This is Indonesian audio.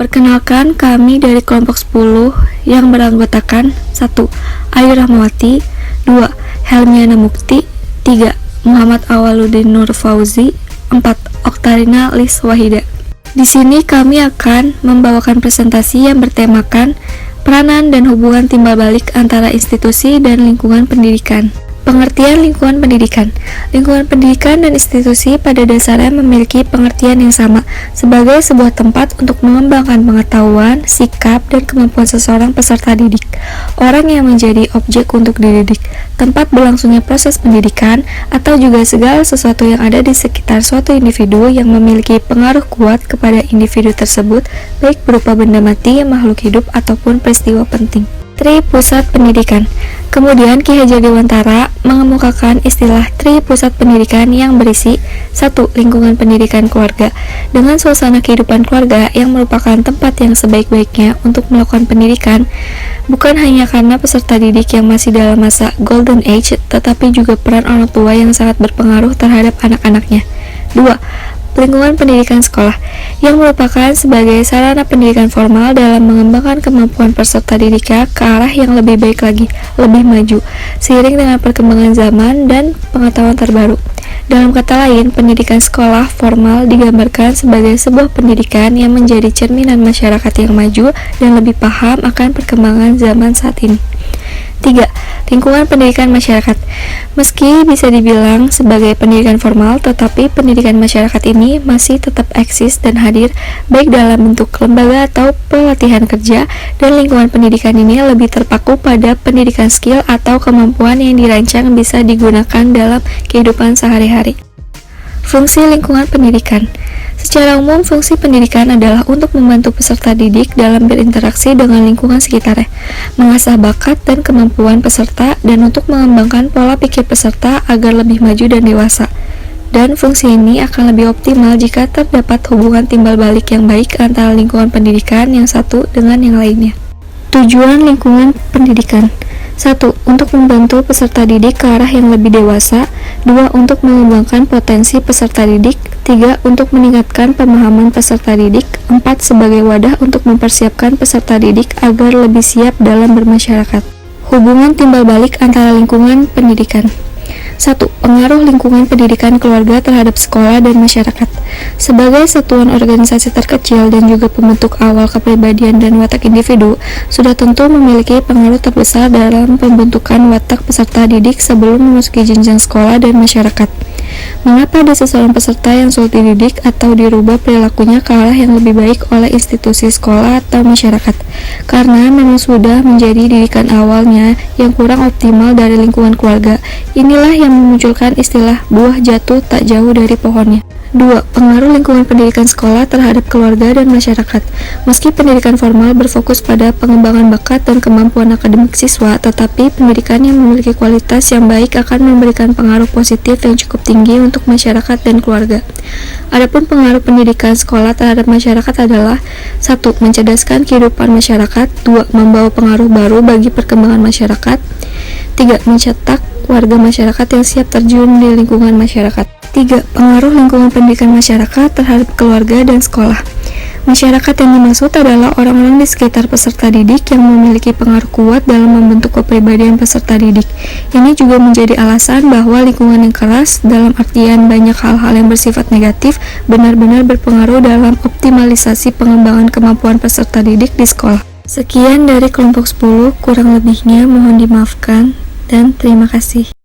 Perkenalkan, kami dari kelompok 10 yang beranggotakan 1. Ayu Rahmawati, 2. Helmiana Mukti, 3. Muhammad Awaludin Nur Fauzi, 4. Oktarina Lis Wahida. Di sini kami akan membawakan presentasi yang bertemakan peranan dan hubungan timbal balik antara institusi dan lingkungan pendidikan. Pengertian lingkungan pendidikan. Lingkungan pendidikan dan institusi pada dasarnya memiliki pengertian yang sama sebagai sebuah tempat untuk mengembangkan pengetahuan, sikap, dan kemampuan seseorang peserta didik, orang yang menjadi objek untuk dididik, tempat berlangsungnya proses pendidikan, atau juga segala sesuatu yang ada di sekitar suatu individu yang memiliki pengaruh kuat kepada individu tersebut, baik berupa benda mati, makhluk hidup, ataupun peristiwa penting. 3. Pusat pendidikan. Kemudian Ki Hajar Dewantara mengemukakan istilah Tri Pusat Pendidikan yang berisi 1. Lingkungan pendidikan keluarga, dengan suasana kehidupan keluarga yang merupakan tempat yang sebaik-baiknya untuk melakukan pendidikan, bukan hanya karena peserta didik yang masih dalam masa golden age, tetapi juga peran orang tua yang sangat berpengaruh terhadap anak-anaknya. 2. Lingkungan pendidikan sekolah, yang merupakan sebagai sarana pendidikan formal dalam mengembangkan kemampuan peserta didiknya ke arah yang lebih baik lagi, lebih maju, seiring dengan perkembangan zaman dan pengetahuan terbaru. Dalam kata lain, pendidikan sekolah formal digambarkan sebagai sebuah pendidikan yang menjadi cerminan masyarakat yang maju dan lebih paham akan perkembangan zaman saat ini. 3. Lingkungan pendidikan masyarakat. Meski bisa dibilang sebagai pendidikan formal, tetapi pendidikan masyarakat ini masih tetap eksis dan hadir baik dalam bentuk lembaga atau pelatihan kerja, dan lingkungan pendidikan ini lebih terpaku pada pendidikan skill atau kemampuan yang dirancang bisa digunakan dalam kehidupan sehari-hari. Fungsi lingkungan pendidikan. Secara umum, fungsi pendidikan adalah untuk membantu peserta didik dalam berinteraksi dengan lingkungan sekitarnya, mengasah bakat dan kemampuan peserta, dan untuk mengembangkan pola pikir peserta agar lebih maju dan dewasa. Dan fungsi ini akan lebih optimal jika terdapat hubungan timbal balik yang baik antara lingkungan pendidikan yang satu dengan yang lainnya. Tujuan lingkungan pendidikan. 1. Untuk membantu peserta didik ke arah yang lebih dewasa. 2. Untuk mengembangkan potensi peserta didik. 3. Untuk meningkatkan pemahaman peserta didik. 4. Sebagai wadah untuk mempersiapkan peserta didik agar lebih siap dalam bermasyarakat. Hubungan timbal balik antara lingkungan pendidikan. 1. Pengaruh lingkungan pendidikan keluarga terhadap sekolah dan masyarakat. Sebagai satuan organisasi terkecil dan juga pembentuk awal kepribadian dan watak individu, sudah tentu memiliki pengaruh terbesar dalam pembentukan watak peserta didik sebelum memasuki jenjang sekolah dan masyarakat. Mengapa ada seseorang peserta yang sulit dididik atau dirubah perilakunya ke arah yang lebih baik oleh institusi sekolah atau masyarakat? Karena memang sudah menjadi didikan awalnya yang kurang optimal dari lingkungan keluarga. Inilah yang memunculkan istilah buah jatuh tak jauh dari pohonnya. 2. Pengaruh lingkungan pendidikan sekolah terhadap keluarga dan masyarakat. Meski pendidikan formal berfokus pada pengembangan bakat dan kemampuan akademik siswa, tetapi pendidikan yang memiliki kualitas yang baik akan memberikan pengaruh positif yang cukup tinggi untuk masyarakat dan keluarga. Adapun pengaruh pendidikan sekolah terhadap masyarakat adalah 1. Mencerdaskan kehidupan masyarakat. 2. Membawa pengaruh baru bagi perkembangan masyarakat. 3. Mencetak warga masyarakat yang siap terjun di lingkungan masyarakat. 3. Pengaruh lingkungan pendidikan masyarakat terhadap keluarga dan sekolah. Masyarakat yang dimaksud adalah orang-orang di sekitar peserta didik yang memiliki pengaruh kuat dalam membentuk kepribadian peserta didik. Ini juga menjadi alasan bahwa lingkungan yang keras, dalam artian banyak hal-hal yang bersifat negatif, benar-benar berpengaruh dalam optimalisasi pengembangan kemampuan peserta didik di sekolah. Sekian dari kelompok 10, kurang lebihnya mohon dimaafkan, dan terima kasih.